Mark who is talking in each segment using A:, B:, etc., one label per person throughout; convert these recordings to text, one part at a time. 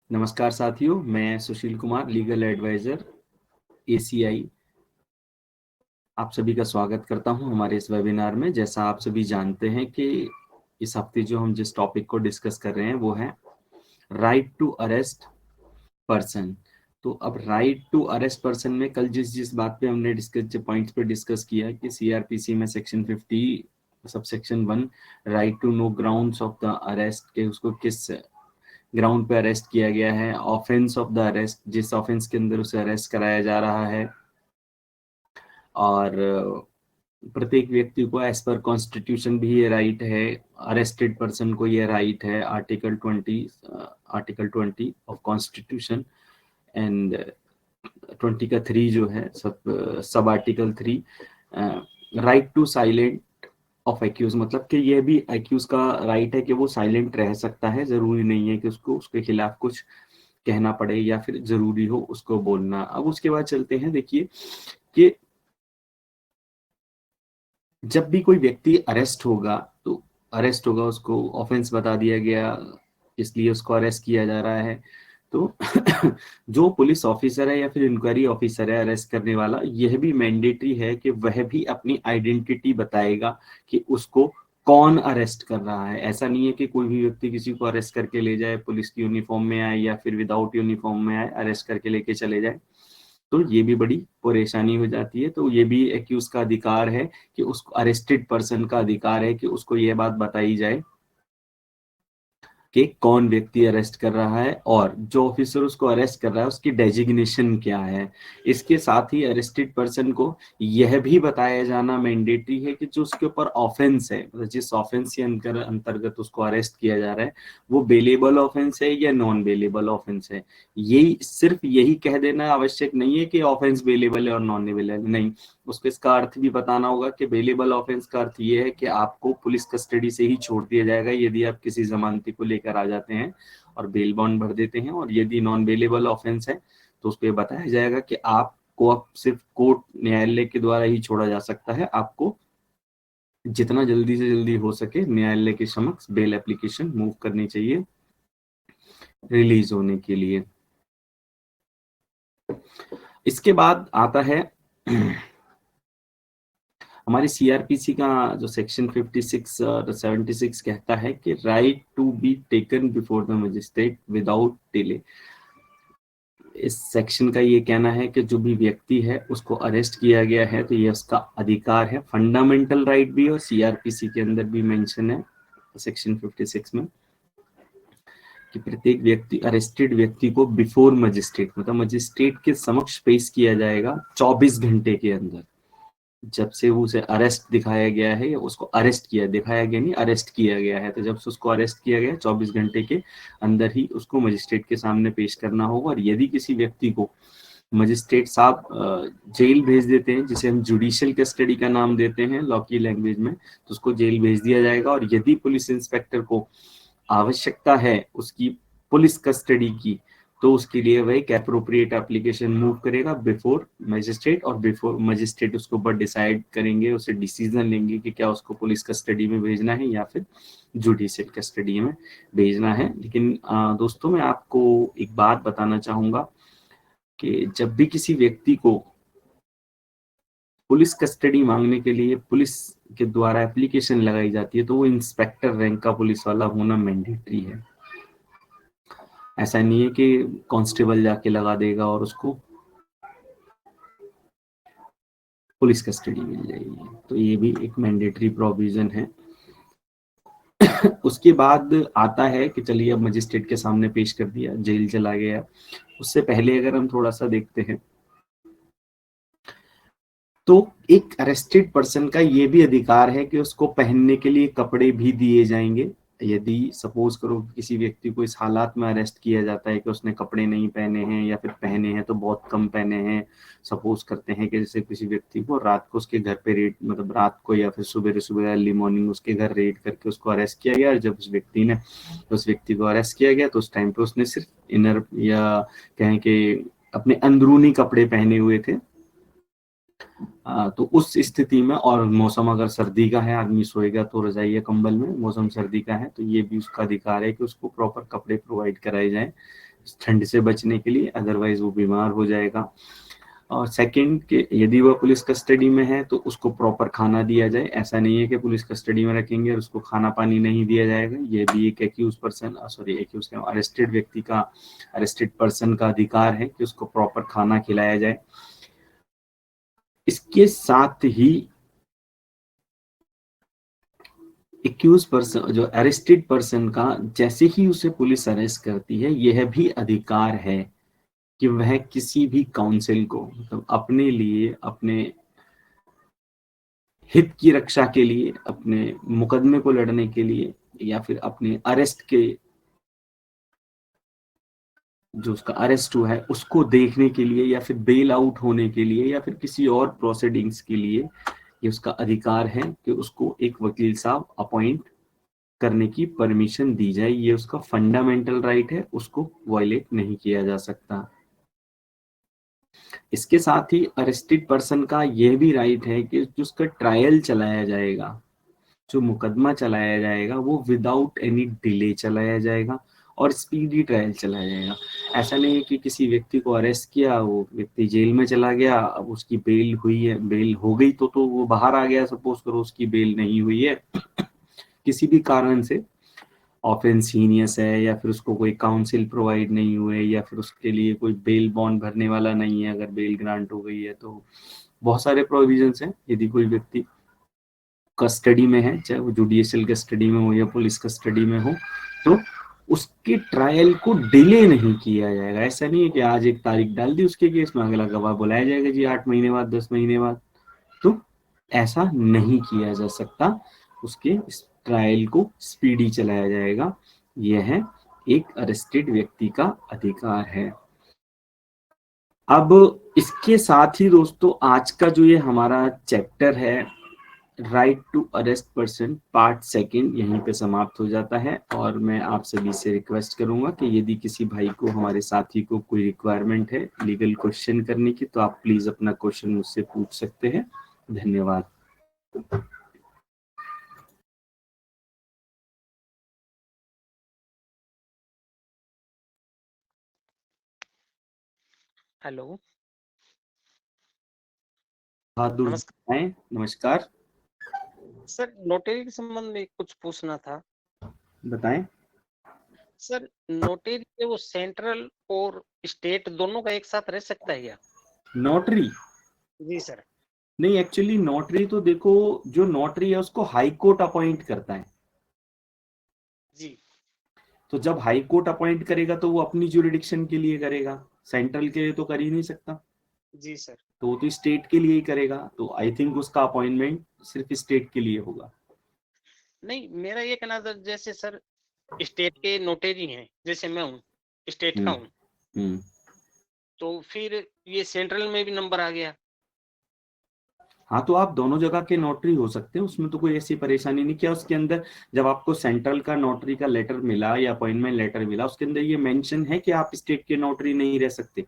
A: नमस्कार साथियों, मैं Sushil Kumar, legal adviser ACI, आप सभी का स्वागत करता हूं हमारे इस वेबिनार में। जैसा आप सभी जानते हैं कि इस हफ्ते जो हम जिस टॉपिक को डिस्कस कर रहे हैं वो है राइट टू अरेस्ट पर्सन। तो अब राइट टू अरेस्ट पर्सन में कल जिस जिस बात पे हमने डिस्कस पॉइंट्स पे डिस्कस किया कि सीआरपीसी में section 50 subsection 1 right to know grounds of the arrest के उसको किस ग्राउंड पे अरेस्ट किया गया है, ऑफेंस ऑफ द अरेस्ट, जिस ऑफेंस के अंदर उसे अरेस्ट कराया जा रहा है, और प्रत्येक व्यक्ति को एज पर कॉन्स्टिट्यूशन भी ये राइट है, अरेस्टेड पर्सन को ये राइट है, आर्टिकल 20 ऑफ कॉन्स्टिट्यूशन एंड 20 का 3 जो है सब article 3 right to silent of accuse, मतलब कि यह भी एक्यूज का राइट है कि वो साइलेंट रह सकता है, जरूरी नहीं है कि उसको उसके खिलाफ कुछ कहना पड़े या फिर जरूरी हो उसको बोलना। अब उसके बाद चलते हैं, देखिए कि जब भी कोई व्यक्ति अरेस्ट होगा तो उसको ऑफेंस बता दिया गया, इसलिए उसको अरेस्ट किया जा रहा है। तो जो पुलिस ऑफिसर है या फिर इंक्वायरी ऑफिसर है अरेस्ट करने वाला, यह भी मैंडेटरी है कि वह भी अपनी आइडेंटिटी बताएगा कि उसको कौन अरेस्ट कर रहा है। ऐसा नहीं है कि कोई भी व्यक्ति किसी को अरेस्ट करके ले जाए, पुलिस की यूनिफॉर्म में आए या फिर विदाउट यूनिफॉर्म में आए, अरेस्ट करके लेके चले जाए, तो ये भी बड़ी परेशानी हो जाती है। तो ये भी एक्यूज का अधिकार है कि उसको, अरेस्टेड पर्सन का अधिकार है कि उसको ये बात बताई जाए कि कौन व्यक्ति अरेस्ट कर रहा है और जो ऑफिसर उसको अरेस्ट कर रहा है उसकी डेजिग्नेशन क्या है। इसके साथ ही अरेस्टेड पर्सन को यह भी बताया जाना मैंडेटरी है कि जो उसके ऊपर ऑफेंस है, मतलब जिस ऑफेंस के अंतर्गत उसको अरेस्ट किया जा रहा है, वो बेलेबल ऑफेंस है या नॉन बेलेबल ऑफेंस है। यही सिर्फ यही कह देना आवश्यक नहीं है कि ऑफेंस बेलेबल है और नॉन बेलेबल नहीं, उसको इसका अर्थ भी बताना होगा कि बेलेबल ऑफेंस का अर्थ ये है कि आपको पुलिस कस्टडी से ही छोड़ दिया जाएगा यदि आप किसी जमानती को लेकर आ जाते हैं और बेल बॉन्ड भर देते हैं, और यदि नॉन बेलेबल ऑफेंस है तो उस पर बताया जाएगा कि आपको अब सिर्फ कोर्ट न्यायालय के द्वारा ही छोड़ा जा सकता है, आपको जितना जल्दी से जल्दी हो सके न्यायालय के समक्ष बेल एप्लीकेशन मूव करनी चाहिए रिलीज होने के लिए। इसके बाद आता है हमारी सीआरपीसी का जो सेक्शन 56 और 76 कहता है कि right to be taken before the magistrate without delay. इस सेक्शन का ये कहना है कि जो भी व्यक्ति है उसको अरेस्ट किया गया है तो ये उसका अधिकार है, फंडामेंटल राइट भी, और सीआरपीसी के अंदर भी मेंशन है सेक्शन 56 में कि प्रत्येक व्यक्ति, अरेस्टेड व्यक्ति को बिफोर मजिस्ट्रेट, मतलब मजिस्ट्रेट के समक्ष पेश किया जाएगा 24 घंटे के अंदर। जब से उसे अरेस्ट दिखाया गया है या उसको अरेस्ट किया, दिखाया गया नहीं, अरेस्ट किया गया है, तो जब से उसको अरेस्ट किया गया 24 घंटे के अंदर ही उसको मजिस्ट्रेट के सामने पेश करना होगा। और यदि किसी व्यक्ति को मजिस्ट्रेट साहब जेल भेज देते हैं, जिसे हम जुडिशियल कस्टडी का नाम देते हैं लॉ की लैंग्वेज में, तो उसको जेल भेज दिया जाएगा। और यदि पुलिस इंस्पेक्टर को आवश्यकता है उसकी पुलिस कस्टडी की, तो उसके लिए वह एक एप्रोप्रिएट एप्लीकेशन मूव करेगा बिफोर मजिस्ट्रेट, और बिफोर मजिस्ट्रेट उसके ऊपर डिसाइड करेंगे, उसे डिसीजन लेंगे कि क्या उसको पुलिस कस्टडी में भेजना है या फिर जुडिशियल कस्टडी में भेजना है। लेकिन दोस्तों, मैं आपको एक बात बताना चाहूंगा कि जब भी किसी व्यक्ति को पुलिस कस्टडी मांगने के लिए पुलिस के द्वारा एप्लीकेशन लगाई जाती है तो वो इंस्पेक्टर रैंक का पुलिस वाला होना मैंडेटरी है। ऐसा नहीं है कि कांस्टेबल जाके लगा देगा और उसको पुलिस कस्टडी मिल जाएगी, तो ये भी एक मैंडेटरी प्रोविजन है। उसके बाद आता है कि चलिए अब मजिस्ट्रेट के सामने पेश कर दिया, जेल चला गया। उससे पहले अगर हम थोड़ा सा देखते हैं तो एक अरेस्टेड पर्सन का ये भी अधिकार है कि उसको पहनने के लिए कपड़े भी दिए जाएंगे। यदि सपोज करो किसी व्यक्ति को इस हालात में अरेस्ट किया जाता है कि उसने कपड़े नहीं पहने हैं या फिर पहने हैं तो बहुत कम पहने हैं, सपोज करते हैं कि जैसे किसी व्यक्ति को रात को उसके घर पे रेड, मतलब रात को या फिर सुबह सुबह अर्ली मॉर्निंग उसके घर रेड करके उसको अरेस्ट किया गया, और जब उस व्यक्ति को अरेस्ट किया गया तो उस टाइम पे उसने सिर्फ इनर या कहें कि अपने अंदरूनी कपड़े पहने हुए थे। तो उस स्थिति में, और मौसम अगर सर्दी का है, आदमी सोएगा तो रजाई या कंबल में, मौसम सर्दी का है तो ये भी उसका अधिकार है कि उसको प्रॉपर कपड़े प्रोवाइड कराए जाएं ठंड से बचने के लिए, अदरवाइज वो बीमार हो जाएगा। और सेकंड कि यदि वह पुलिस कस्टडी में है तो उसको प्रॉपर खाना दिया जाए। ऐसा नहीं है कि पुलिस कस्टडी में रखेंगे और उसको खाना पानी नहीं दिया जाएगा। ये भी एक एक्यूज पर्सन अरेस्टेड व्यक्ति का, अरेस्टेड पर्सन का अधिकार है कि उसको प्रॉपर खाना खिलाया जाए। इसके साथ ही एक्यूज पर्सन, जो अरेस्टेड पर्सन का, जैसे ही उसे पुलिस अरेस्ट करती है, यह भी अधिकार है कि वह किसी भी काउंसिल को, मतलब अपने लिए, अपने हित की रक्षा के लिए, अपने मुकदमे को लड़ने के लिए, या फिर अपने अरेस्ट के, जो उसका अरेस्ट हुआ है उसको देखने के लिए, या फिर बेल आउट होने के लिए, या फिर किसी और प्रोसीडिंग्स के लिए, ये उसका अधिकार है कि उसको एक वकील साहब अपॉइंट करने की परमिशन दी जाए। ये उसका फंडामेंटल राइट है, उसको वायलेट नहीं किया जा सकता। इसके साथ ही अरेस्टेड पर्सन का यह भी राइट है कि जो उसका ट्रायल चलाया जाएगा, जो मुकदमा चलाया जाएगा, वो विदाउट एनी डिले चलाया जाएगा और स्पीडी ट्रायल चलाया जाएगा। ऐसा नहीं है कि किसी व्यक्ति को अरेस्ट किया, वो व्यक्ति जेल में चला गया, अब उसकी बेल हुई है, बेल हो गई तो वो बाहर आ गया, सपोज करो उसकी बेल नहीं हुई है किसी भी कारण से, ऑफेंस हीनियस है, या फिर उसको कोई काउंसिल प्रोवाइड नहीं हुए, या फिर उसके लिए कोई बेल बॉन्ड भरने वाला नहीं है, अगर बेल ग्रांट हो गई है तो बहुत सारे प्रोविजंस हैं। यदि कोई व्यक्ति कस्टडी में है, चाहे वो जुडिशियल कस्टडी में हो या पुलिस कस्टडी में हो, तो उसके ट्रायल को डिले नहीं किया जाएगा। ऐसा नहीं है कि आज एक तारीख डाल दी उसके केस में, अगला गवाह बुलाया जाएगा जी 8 महीने बाद, 10 महीने बाद, तो ऐसा नहीं किया जा सकता। उसके ट्रायल को स्पीडी चलाया जाएगा। यह एक अरेस्टेड व्यक्ति का अधिकार है। अब इसके साथ ही दोस्तों, आज का जो ये हमारा चैप्टर है, right to arrest person part second, यहीं पे समाप्त हो जाता है। और मैं आप सभी से रिक्वेस्ट करूंगा कि यदि किसी भाई को, हमारे साथी को कोई रिक्वायरमेंट है लीगल क्वेश्चन करने की, तो आप प्लीज अपना क्वेश्चन मुझसे पूछ सकते हैं। धन्यवाद।
B: हेलो,
A: बहादुर
B: नमस्कार
A: नमस्कार।
B: सर। नोटरी के संबंध में कुछ पूछना था
A: बताएं।
B: सर। नोटरी वो सेंट्रल और स्टेट दोनों का एक साथ रह सकता है क्या?
A: नोटरी?
B: जी सर।
A: नहीं, एक्चुअली नोटरी तो देखो, जो नोटरी है उसको हाई कोर्ट अपॉइंट करता है।
B: जी।
A: तो जब हाई कोर्ट अपॉइंट करेगा तो वो अपनी ज्यूरिडिक्शन के लिए करेगा, सेंट्रल के लिए तो कर ही नहीं सकता।
B: जी सर।
A: तो वो तो स्टेट के लिए ही करेगा, तो आई थिंक उसका अपॉइंटमेंट सिर्फ स्टेट के लिए होगा।
B: नहीं, मेरा ये कहना था, जैसे सर स्टेट के नोटरी हैं, जैसे मैं हूँ स्टेट का हूँ, तो फिर ये सेंट्रल में भी नंबर आ गया।
A: हाँ, तो आप दोनों जगह के नोटरी हो सकते हैं, उसमें तो कोई ऐसी परेशानी नहीं। क्या उसके अंदर जब आपको सेंट्रल का नोटरी का लेटर मिला या अपॉइंटमेंट लेटर मिला, उसके अंदर ये मेंशन है कि आप स्टेट के नोटरी नहीं रह सकते?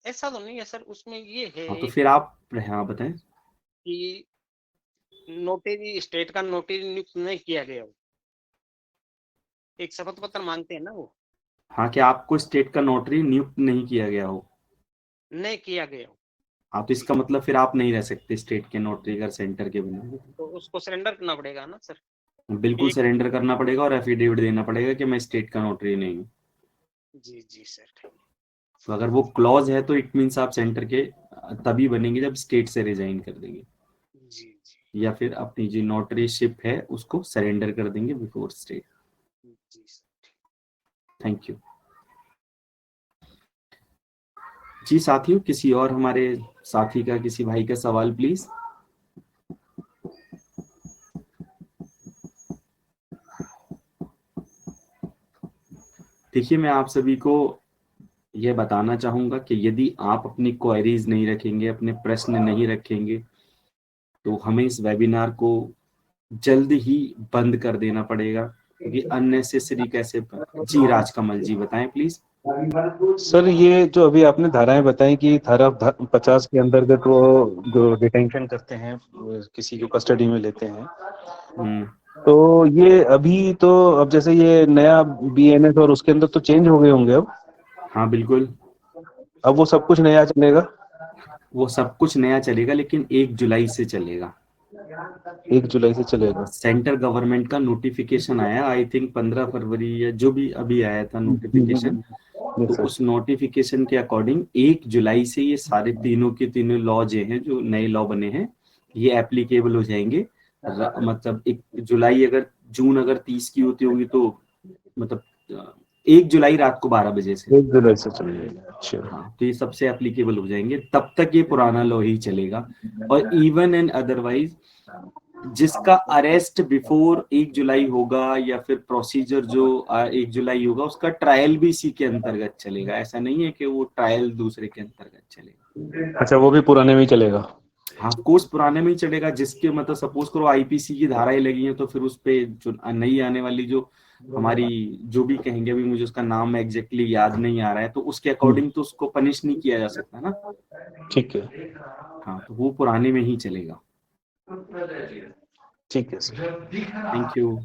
B: ऐसा तो नहीं है सर, उसमें ये है
A: हाँ, तो फिर आप, हाँ बताएं।
B: कि नोटरी, स्टेट का नोटरी नियुक्त नहीं किया गया हो, एक शपथ पत्र मांगते हैं ना वो।
A: हाँ, कि आपको स्टेट का नोटरी नियुक्त नहीं किया गया हो।
B: नहीं किया गया हो,
A: हाँ, तो इसका मतलब फिर आप नहीं रह सकते स्टेट के नोटरी अगर सेंटर के बिना।
B: तो उसको सरेंडर करना पड़ेगा ना सर।
A: बिल्कुल
B: एक।
A: सरेंडर करना पड़ेगा और एफिडेविट देना पड़ेगा कि मैं स्टेट का नोटरी नहीं हूँ।
B: जी जी सर, ठीक।
A: तो अगर वो क्लॉज है तो इट मीन्स आप सेंटर के तभी बनेंगे जब स्टेट से रिजाइन कर देंगे,
B: जी जी
A: या फिर अपनी जो नोटरीशिप है उसको सरेंडर कर देंगे बिफोर स्टेट।
B: जी सर।
A: थैंक यू जी। साथियों, किसी और हमारे साथी का, किसी भाई का सवाल प्लीज। देखिए, मैं आप सभी को यह बताना चाहूंगा कि यदि आप अपनी क्वेरीज नहीं रखेंगे, अपने प्रश्न नहीं रखेंगे, तो हमें इस वेबिनार को जल्द ही बंद कर देना पड़ेगा, क्योंकि अननेसेसरी कैसे। जी राजकमल जी, बताएं प्लीज।
C: सर, ये जो अभी आपने धाराएं बताई कि धारा 50 के अंतर्गत वो जो डिटेंशन करते हैं, किसी को कस्टडी में लेते हैं, तो ये अभी तो अब जैसे ये नया BNS और उसके अंदर तो चेंज हो गए होंगे अब।
A: हाँ बिल्कुल,
C: अब वो सब कुछ नया चलेगा?
A: वो सब कुछ नया चलेगा, लेकिन 1 जुलाई से चलेगा।
C: 1 जुलाई से चलेगा।
A: सेंटर गवर्नमेंट का नोटिफिकेशन आया, आई थिंक 15 फरवरी या जो भी अभी आया था नोटिफिकेशन। तो उस नोटिफिकेशन के अकॉर्डिंग 1 जुलाई से ये सारे तीनों के तीनों लॉ जो हैं, जो नए लॉ बने हैं, ये एप्लीकेबल हो जाएंगे। मतलब 1 जुलाई अगर जून अगर 30 की होती होगी तो मतलब 1 जुलाई रात को 12 बजे से
C: 1 जुलाई से चलेगा। अच्छा।
A: हाँ, तो ये सबसे एप्लीकेबल हो जाएंगे। तब तक ये पुराना लॉ ही चलेगा। और इवन एंड अदरवाइज जिसका अरेस्ट बिफोर 1 जुलाई होगा या फिर प्रोसीजर जो 1 जुलाई होगा, उसका ट्रायल भी इसी के अंतर्गत चलेगा। ऐसा नहीं है कि वो ट्रायल दूसरे के अंतर्गत चलेगा।
C: अच्छा, वो भी पुराने में ही चलेगा?
A: हाँ, कोर्स पुराने में ही चलेगा। जिसके मतलब सपोज करो आईपीसी की धाराएं लगी हैं, तो फिर उस पे जो नई आने वाली जो हमारी जो भी कहेंगे, अभी मुझे उसका नाम एग्जैक्टली याद नहीं आ रहा है, तो उसके अकॉर्डिंग तो उसको पनिश नहीं किया जा सकता ना।
C: ठीक है।
A: हाँ, तो वो पुराने में ही चलेगा।
C: ठीक है सर।
A: थैंक यू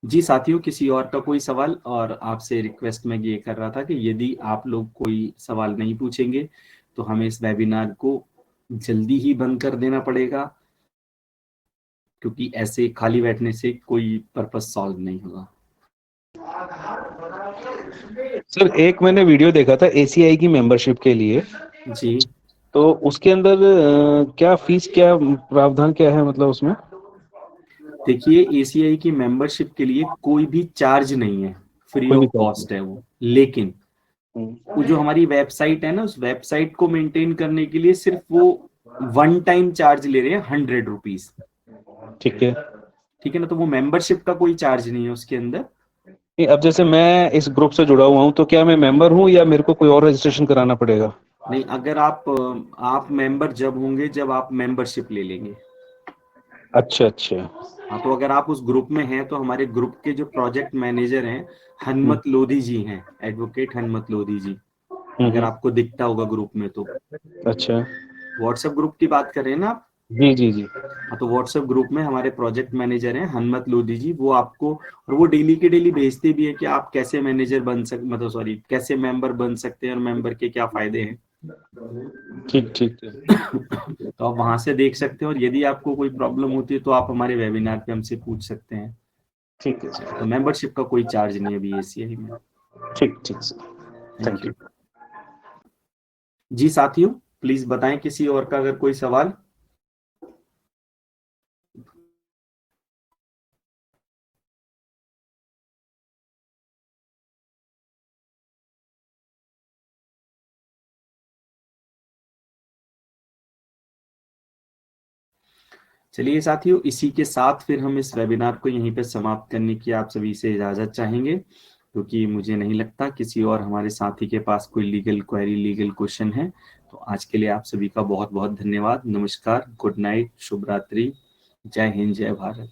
A: जी। साथियों, किसी और का कोई सवाल? और आपसे रिक्वेस्ट मैं ये कर रहा था कि यदि आप लोग कोई सवाल नहीं पूछेंगे तो हमें इस वेबिनार को जल्दी ही बंद कर देना पड़ेगा, क्योंकि ऐसे खाली बैठने से कोई पर्पस सॉल्व नहीं होगा।
C: सर, एक मैंने वीडियो देखा था एसीआई की मेंबरशिप के लिए,
A: जी,
C: तो उसके अंदर क्या फीस, क्या प्रावधान क्या है, मतलब उसमें?
A: देखिए, एसीआई की मेंबरशिप के लिए कोई भी चार्ज नहीं है, फ्री
C: कोई भी
A: ऑफ
C: चार्ज
A: कॉस्ट है वो। लेकिन वो जो हमारी वेबसाइट है ना, उस वेबसाइट को मेंटेन करने के लिए सिर्फ वो 1 टाइम चार्ज ले रहे हैं, 100 रुपीज।
C: ठीक है।
A: ठीक है ना, तो वो मेंबरशिप का कोई चार्ज नहीं है उसके अंदर।
C: नहीं, अब जैसे मैं इस ग्रुप से जुड़ा हुआ हूँ, तो क्या मैं मेंबर हूँ या मेरे को कोई और रजिस्ट्रेशन कराना पड़ेगा?
A: नहीं, अगर आप मेंबर जब होंगे जब आप मेंबरशिप ले लेंगे।
C: अच्छा अच्छा।
A: हाँ, तो अगर आप उस ग्रुप में हैं तो हमारे ग्रुप के जो प्रोजेक्ट मैनेजर हैं, हनुमत लोधी जी हैं, एडवोकेट हनुमत लोधी जी, अगर आपको दिखता होगा ग्रुप में तो।
C: अच्छा।
A: व्हाट्सएप ग्रुप की बात कर रहे हैं ना आप?
C: जी जी जी।
A: हाँ, तो व्हाट्सएप ग्रुप में हमारे प्रोजेक्ट मैनेजर हैं हनुमत लोधी जी, वो आपको, और वो डेली के डेली भेजते भी है कि आप कैसे मैनेजर बन सक मतलब सॉरी कैसे मेंबर बन सकते हैं और मेंबर के क्या फायदे हैं।
C: ठीक ठीक है।
A: तो आप वहां से देख सकते हैं, और यदि आपको कोई प्रॉब्लम होती है तो आप हमारे वेबिनार पे हमसे पूछ सकते हैं।
C: ठीक है सर।
A: तो मेंबरशिप का कोई चार्ज नहीं है अभी एसीआई में।
C: ठीक ठीक sir.
A: Thank
C: thank
A: you
C: you.
A: जी। साथियों, प्लीज बताएं किसी और का अगर कोई सवाल। चलिए साथियों, इसी के साथ फिर हम इस वेबिनार को यहीं पे समाप्त करने की आप सभी से इजाजत चाहेंगे, क्योंकि मुझे नहीं लगता किसी और हमारे साथी के पास कोई लीगल क्वेरी, लीगल क्वेश्चन है। तो आज के लिए आप सभी का बहुत बहुत धन्यवाद। नमस्कार, गुड नाइट, शुभ रात्रि, जय हिंद, जय भारत।